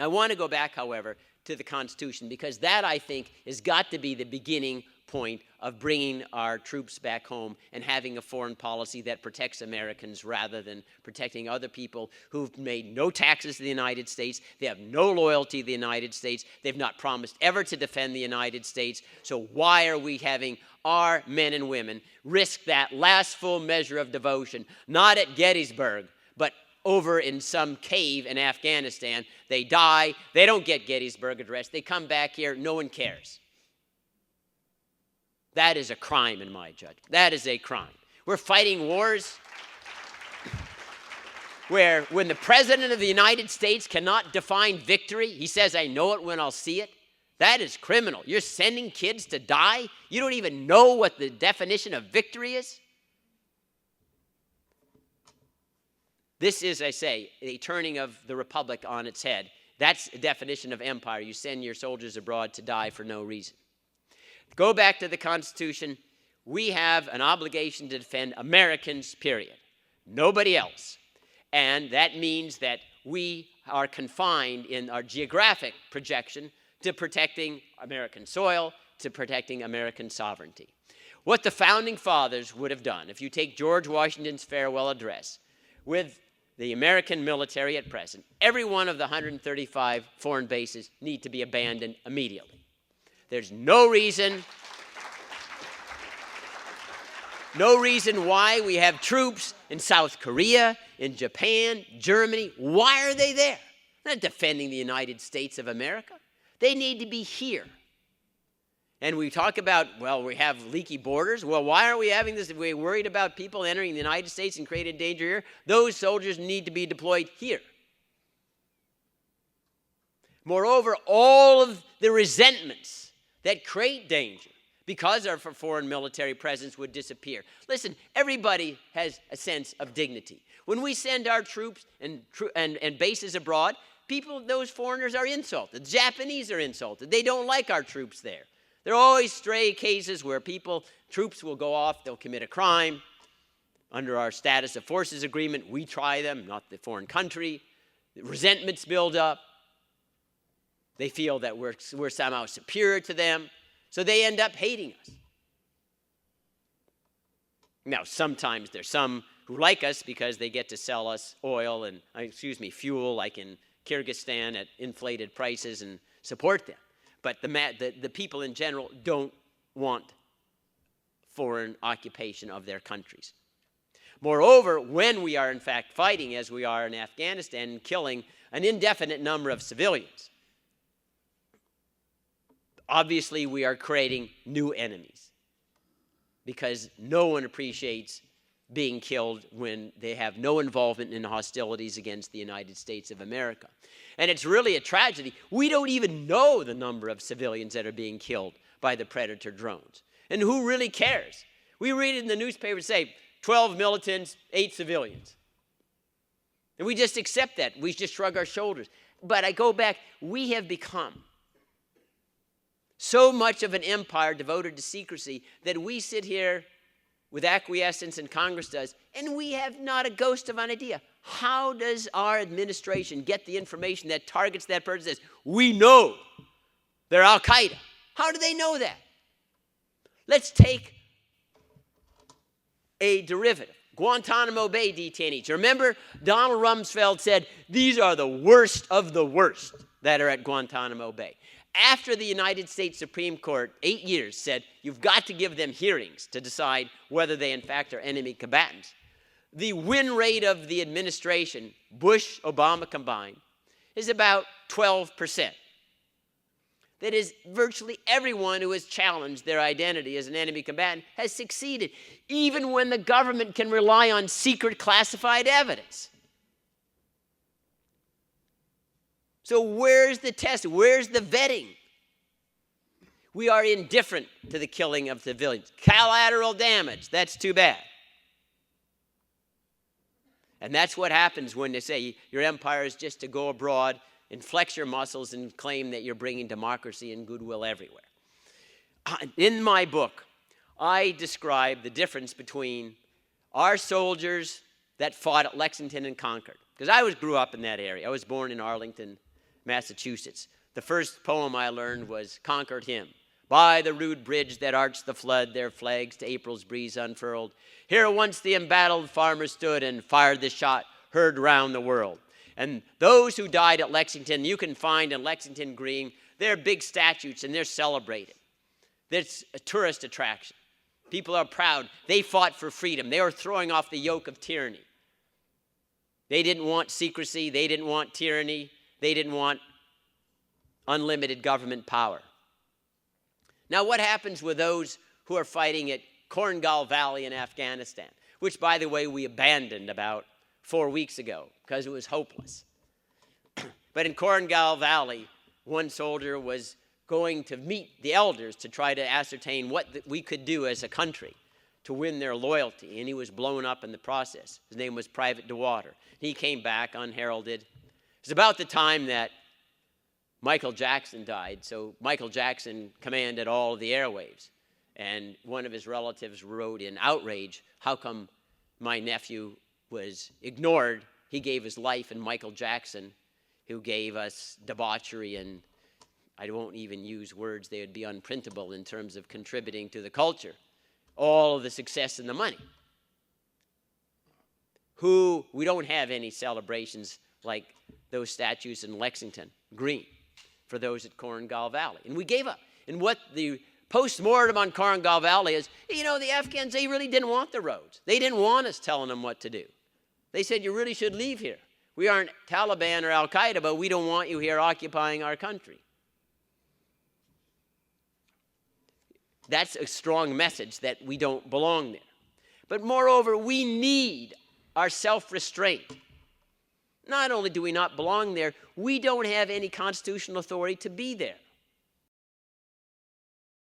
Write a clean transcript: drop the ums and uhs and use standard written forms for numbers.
I want to go back, however, to the Constitution, because that, I think, has got to be the beginning point of bringing our troops back home and having a foreign policy that protects Americans rather than protecting other people who've made no taxes to the United States. They have no loyalty to the United States. They've not promised ever to defend the United States. So why are we having our men and women risk that last full measure of devotion, not at Gettysburg, but over in some cave in Afghanistan? They die. They don't get Gettysburg Address. They come back here. No one cares. That is a crime in my judgment. That is a crime. We're fighting wars where when the President of the United States cannot define victory, he says, I know it when I'll see it. That is criminal. You're sending kids to die? You don't even know what the definition of victory is? This is, I say, a turning of the republic on its head. That's the definition of empire. You send your soldiers abroad to die for no reason. Go back to the Constitution. We have an obligation to defend Americans, period. Nobody else. And that means that we are confined in our geographic projection to protecting American soil, to protecting American sovereignty. What the Founding Fathers would have done, if you take George Washington's farewell address, with the American military at present, every one of the 135 foreign bases need to be abandoned immediately. There's no reason why we have troops in South Korea, in Japan, Germany. Why are they there? They're not defending the United States of America. They need to be here. And we talk about, well, we have leaky borders. Well, why are we having this? If we're worried about people entering the United States and creating danger here, those soldiers need to be deployed here. Moreover, all of the resentments that create danger because our foreign military presence would disappear. Listen, everybody has a sense of dignity. When we send our troops and bases abroad, those foreigners are insulted. The Japanese are insulted. They don't like our troops there. There are always stray cases where troops will go off, they'll commit a crime. Under our status of forces agreement, we try them, not the foreign country. The resentments build up. They feel that we're somehow superior to them, so they end up hating us. Now, sometimes there's some who like us because they get to sell us oil and, fuel, like in Kyrgyzstan at inflated prices, and support them. But the people in general don't want foreign occupation of their countries. Moreover, when we are in fact fighting, as we are in Afghanistan, and killing an indefinite number of civilians, obviously, we are creating new enemies because no one appreciates being killed when they have no involvement in hostilities against the United States of America. And it's really a tragedy. We don't even know the number of civilians that are being killed by the Predator drones. And who really cares? We read it in the newspaper, say, 12 militants, 8 civilians. And we just accept that. We just shrug our shoulders. But I go back, we have become so much of an empire devoted to secrecy that we sit here with acquiescence, and Congress does, and we have not a ghost of an idea. How does our administration get the information that targets that person and says, we know they're Al-Qaeda? How do they know that? Let's take a derivative. Guantanamo Bay detainees. Remember, Donald Rumsfeld said, these are the worst of the worst that are at Guantanamo Bay. After the United States Supreme Court, 8 years, said you've got to give them hearings to decide whether they in fact are enemy combatants, the win rate of the administration, Bush, Obama combined, is about 12%. That is, virtually everyone who has challenged their identity as an enemy combatant has succeeded, even when the government can rely on secret classified evidence. So where's the test? Where's the vetting? We are indifferent to the killing of civilians. Collateral damage, that's too bad. And that's what happens when they say your empire is just to go abroad and flex your muscles and claim that you're bringing democracy and goodwill everywhere. In my book, I describe the difference between our soldiers that fought at Lexington and Concord. Because I grew up in that area. I was born in Arlington, Massachusetts. The first poem I learned was Concord Hymn. By the rude bridge that arched the flood, their flags to April's breeze unfurled. Here once the embattled farmer stood and fired the shot heard round the world. And those who died at Lexington, you can find in Lexington Green, they're big statues and they're celebrated. It's a tourist attraction. People are proud. They fought for freedom. They were throwing off the yoke of tyranny. They didn't want secrecy. They didn't want tyranny. They didn't want unlimited government power. Now, what happens with those who are fighting at Korengal Valley in Afghanistan, which, by the way, we abandoned about 4 weeks ago because it was hopeless. But in Korengal Valley, one soldier was going to meet the elders to try to ascertain what we could do as a country to win their loyalty, and he was blown up in the process. His name was Private DeWater. He came back unheralded. It was about the time that Michael Jackson died, so Michael Jackson commanded all of the airwaves. And one of his relatives wrote in outrage, how come my nephew was ignored? He gave his life, and Michael Jackson, who gave us debauchery, and I won't even use words, they would be unprintable in terms of contributing to the culture, all of the success and the money. We don't have any celebrations like those statues in Lexington Green for those at Korengal Valley. And we gave up. And what the post-mortem on Korengal Valley is, you know, the Afghans, they really didn't want the roads. They didn't want us telling them what to do. They said, you really should leave here. We aren't Taliban or Al-Qaeda, but we don't want you here occupying our country. That's a strong message that we don't belong there. But moreover, we need our self-restraint. Not only do we not belong there, we don't have any constitutional authority to be there.